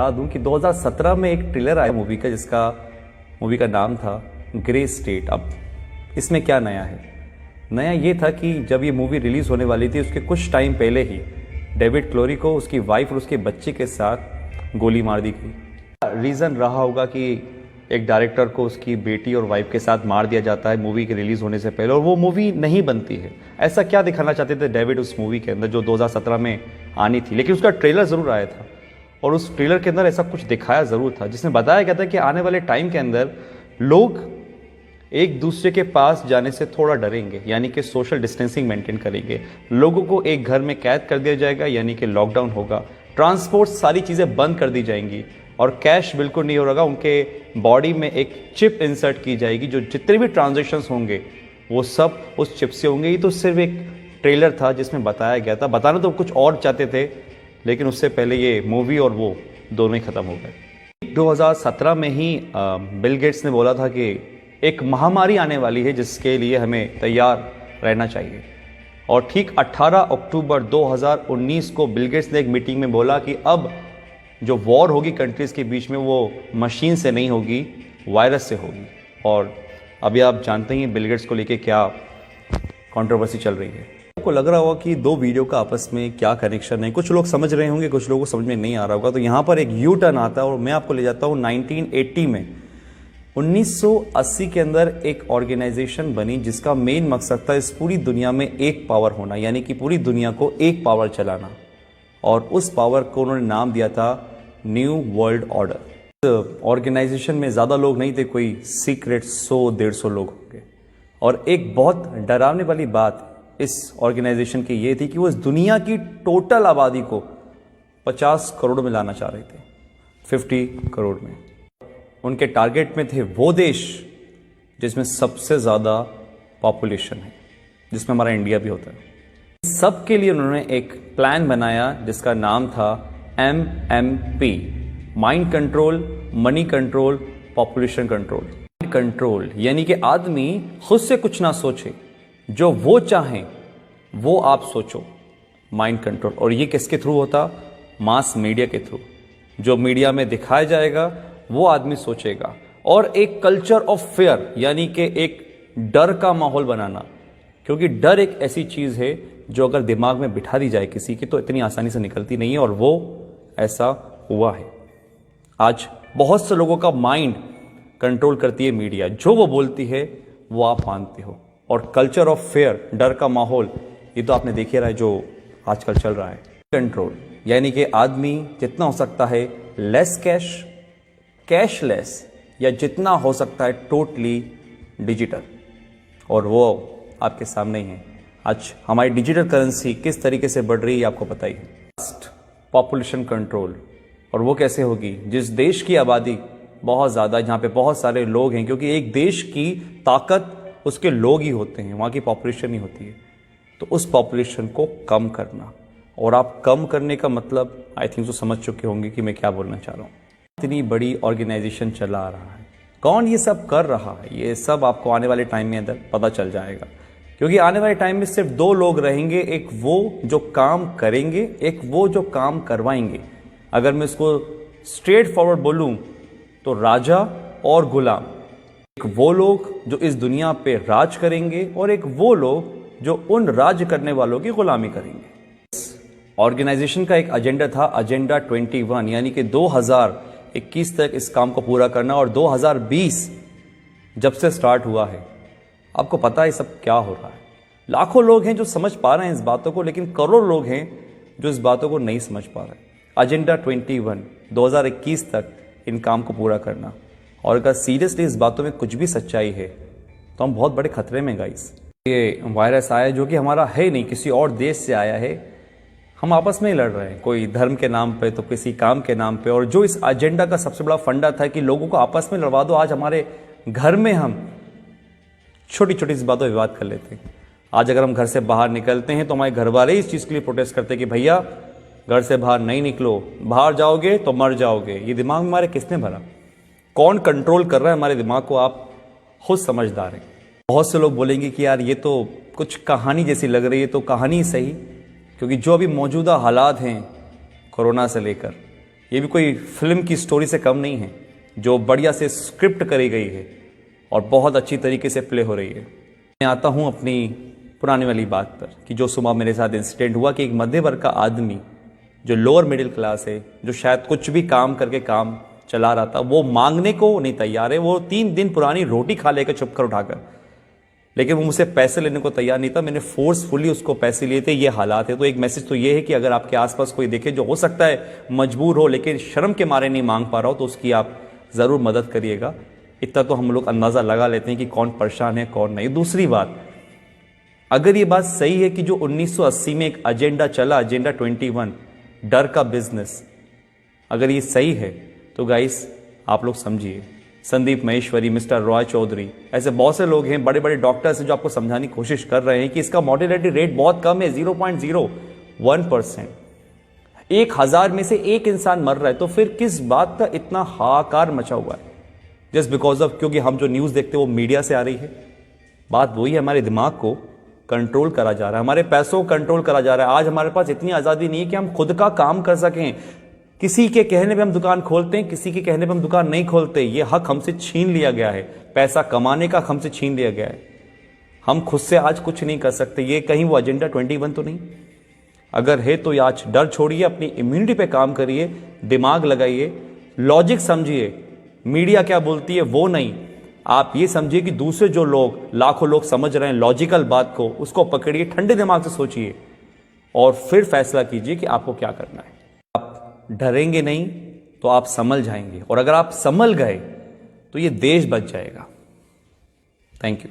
बता दूं कि 2017 में एक ट्रेलर आया मूवी का नाम था ग्रे स्टेट। अब इसमें क्या नया है? नया ये था कि जब ये मूवी रिलीज होने वाली थी उसके कुछ टाइम पहले ही डेविड क्लोरी को उसकी वाइफ और उसके बच्चे के साथ गोली मार दी गई। रीज़न रहा होगा कि एक डायरेक्टर को उसकी बेटी और वाइफ के साथ मार दिया जाता है मूवी के रिलीज होने से पहले, और वो मूवी नहीं बनती है। ऐसा क्या दिखाना चाहते थे डेविड उस मूवी के अंदर जो 2017 में आनी थी? लेकिन उसका ट्रेलर ज़रूर आया था और उस ट्रेलर के अंदर ऐसा कुछ दिखाया ज़रूर था जिसमें बताया गया था कि आने वाले टाइम के अंदर लोग एक दूसरे के पास जाने से थोड़ा डरेंगे, यानी कि सोशल डिस्टेंसिंग मेंटेन करेंगे। लोगों को एक घर में कैद कर दिया जाएगा, यानी कि लॉकडाउन होगा। ट्रांसपोर्ट सारी चीज़ें बंद कर दी जाएंगी और कैश बिल्कुल नहीं होगा। उनके बॉडी में एक चिप इंसर्ट की जाएगी, जो जितने भी ट्रांजैक्शंस होंगे वो सब उस चिप से होंगे। ये तो सिर्फ एक ट्रेलर था जिसमें बताया गया था। बताना तो कुछ और चाहते थे, लेकिन उससे पहले ये मूवी और वो दोनों ही ख़त्म हो गए। 2017 में ही बिल गेट्स ने बोला था कि एक महामारी आने वाली है जिसके लिए हमें तैयार रहना चाहिए। और ठीक 18 अक्टूबर 2019 को बिल गेट्स ने एक मीटिंग में बोला कि अब जो वॉर होगी कंट्रीज़ के बीच में वो मशीन से नहीं होगी, वायरस से होगी। और अभी आप जानते हैं बिल गेट्स को लेके क्या कंट्रोवर्सी चल रही है। आपको लग रहा होगा कि दो वीडियो का आपस में क्या कनेक्शन है। कुछ लोग समझ रहे होंगे, कुछ लोगों को समझ में नहीं आ रहा होगा। तो यहाँ पर एक यू टर्न आता है और मैं आपको ले जाता हूँ 1980 में। 1980 के अंदर एक ऑर्गेनाइजेशन बनी जिसका मेन मकसद था इस पूरी दुनिया में एक पावर होना, यानी कि पूरी दुनिया को एक पावर चलाना। और उस पावर को उन्होंने नाम दिया था न्यू वर्ल्ड ऑर्डर। ऑर्गेनाइजेशन में ज़्यादा लोग नहीं थे, कोई सीक्रेट 100-150 लोग होंगे। और एक बहुत डरावने वाली बात इस ऑर्गेनाइजेशन की ये थी कि वो इस दुनिया की टोटल आबादी को 50 करोड़ में लाना चाह रहे थे, 50 करोड़ में। उनके टारगेट में थे वो देश जिसमें सबसे ज़्यादा पॉपुलेशन है, जिसमें हमारा इंडिया भी होता है। सबके लिए उन्होंने एक प्लान बनाया जिसका नाम था MMP, mind control, money control, population control. Control यानी कि आदमी खुद से कुछ ना सोचे, जो वो चाहें वो आप सोचो, माइंड कंट्रोल। और ये किसके थ्रू होता? मास मीडिया के थ्रू। जो मीडिया में दिखाया जाएगा वो आदमी सोचेगा। और एक कल्चर ऑफ फेयर, यानी कि एक डर का माहौल बनाना, क्योंकि डर एक ऐसी चीज है जो अगर दिमाग में बिठा दी जाए किसी की तो इतनी आसानी से निकलती नहीं है। और वो ऐसा हुआ है। आज बहुत से लोगों का माइंड कंट्रोल करती है मीडिया, जो वो बोलती है वो आप मानते हो। और कल्चर ऑफ फेयर, डर का माहौल, ये तो आपने देख ही रहा है जो आजकल चल रहा है। कंट्रोल यानी कि आदमी जितना हो सकता है लेस कैश, कैशलेस, या जितना हो सकता है टोटली डिजिटल। और वो आपके सामने ही है। आज हमारी डिजिटल करेंसी किस तरीके से बढ़ रही है आपको पता ही है। पॉपुलेशन कंट्रोल, और वो कैसे होगी? जिस देश की आबादी बहुत ज़्यादा, जहाँ पे बहुत सारे लोग हैं, क्योंकि एक देश की ताकत उसके लोग ही होते हैं, वहाँ की पॉपुलेशन ही होती है। तो उस पॉपुलेशन को कम करना, और आप कम करने का मतलब आई थिंक तो समझ चुके होंगे कि मैं क्या बोलना चाह रहा हूँ। इतनी बड़ी ऑर्गेनाइजेशन चला रहा है, कौन ये सब कर रहा है, ये सब आपको आने वाले टाइम में अंदर पता चल जाएगा। क्योंकि आने वाले टाइम में सिर्फ दो लोग रहेंगे, एक वो जो काम करेंगे, एक वो जो काम करवाएंगे। अगर मैं इसको स्ट्रेट फॉरवर्ड बोलूं तो राजा और गुलाम। एक वो लोग जो इस दुनिया पे राज करेंगे और एक वो लोग जो उन राज करने वालों की गुलामी करेंगे। ऑर्गेनाइजेशन का एक एजेंडा था, एजेंडा 21, यानी कि 2021 तक इस काम को पूरा करना। और 2020 जब से स्टार्ट हुआ है, आपको पता है सब क्या हो रहा है। लाखों लोग हैं जो समझ पा रहे हैं इस बातों को, लेकिन करोड़ों लोग हैं जो इस बातों को नहीं समझ पा रहे। एजेंडा 21, 2021 तक इन काम को पूरा करना। और अगर सीरियसली इस बातों में कुछ भी सच्चाई है तो हम बहुत बड़े खतरे में गाइस। ये वायरस आया जो कि हमारा है नहीं, किसी और देश से आया है। हम आपस में ही लड़ रहे हैं, कोई धर्म के नाम पे तो किसी काम के नाम पे। और जो इस एजेंडा का सबसे बड़ा फंडा था कि लोगों को आपस में लड़वा दो, आज हमारे घर में हम छोटी छोटी सी बातों पर विवाद कर लेते हैं। आज अगर हम घर से बाहर निकलते हैं तो हमारे घर वाले इस चीज़ के लिए प्रोटेस्ट करते हैं कि भैया घर से बाहर नहीं निकलो, बाहर जाओगे तो मर जाओगे। ये दिमाग में हमारे किसने भरा? कौन कंट्रोल कर रहा है हमारे दिमाग को? आप खुद समझदार हैं। बहुत से लोग बोलेंगे कि यार ये तो कुछ कहानी जैसी लग रही है। तो कहानी सही, क्योंकि जो अभी मौजूदा हालात हैं कोरोना से लेकर, ये भी कोई फिल्म की स्टोरी से कम नहीं है, जो बढ़िया से स्क्रिप्ट करी गई है और बहुत अच्छी तरीके से प्ले हो रही है। मैं आता हूँ अपनी पुरानी वाली बात पर कि जो सुबह मेरे साथ इंसिडेंट हुआ कि एक मध्य वर्ग का आदमी जो लोअर मिडिल क्लास है, जो शायद कुछ भी काम करके काम चला रहा था, वो मांगने को नहीं तैयार है। वो 3 दिन पुरानी रोटी खा लेकर छुप कर उठाकर, लेकिन वो मुझसे पैसे लेने को तैयार नहीं था। मैंने फोर्सफुली उसको पैसे लिए थे। ये हालात है। तो एक मैसेज तो ये है कि अगर आपके आसपास कोई देखे जो हो सकता है मजबूर हो लेकिन शर्म के मारे नहीं मांग पा रहा हो, तो उसकी आप ज़रूर मदद करिएगा। इतना तो हम लोग अंदाज़ा लगा लेते हैं कि कौन परेशान है कौन नहीं। दूसरी बात, अगर ये बात सही है कि जो 1980 में एक एजेंडा चला, एजेंडा 21, डर का बिजनेस, अगर ये सही है तो गाइस आप लोग समझिए, संदीप महेश्वरी, मिस्टर रॉय चौधरी, ऐसे बहुत से लोग हैं, बड़े बड़े डॉक्टर्स हैं जो आपको समझाने की कोशिश कर रहे हैं कि इसका मॉर्टेलिटी रेट बहुत कम है, 0.01%। 1000 में से एक इंसान मर रहा है, तो फिर किस बात का इतना हाहाकार मचा हुआ है? जस्ट बिकॉज ऑफ, क्योंकि हम जो न्यूज़ देखते हैं वो मीडिया से आ रही है। बात वही है, हमारे दिमाग को कंट्रोल करा जा रहा है, हमारे पैसों को कंट्रोल करा जा रहा है। आज हमारे पास इतनी आज़ादी नहीं है कि हम खुद का काम कर सकें। किसी के कहने पे हम दुकान खोलते हैं, किसी के कहने पे हम दुकान नहीं खोलते। ये हक हमसे छीन लिया गया है, पैसा कमाने का हमसे छीन लिया गया है। हम खुद से आज कुछ नहीं कर सकते। ये कहीं वो एजेंडा 21 तो नहीं? अगर है तो आज डर छोड़िए, अपनी इम्यूनिटी पे काम करिए, दिमाग लगाइए, लॉजिक समझिए। मीडिया क्या बोलती है वो नहीं, आप ये समझिए कि दूसरे जो लोग, लाखों लोग समझ रहे हैं लॉजिकल बात को, उसको पकड़िए, ठंडे दिमाग से सोचिए और फिर फैसला कीजिए कि आपको क्या करना है। आप डरेंगे नहीं तो आप संभल जाएंगे, और अगर आप संभल गए तो ये देश बच जाएगा। Thank you.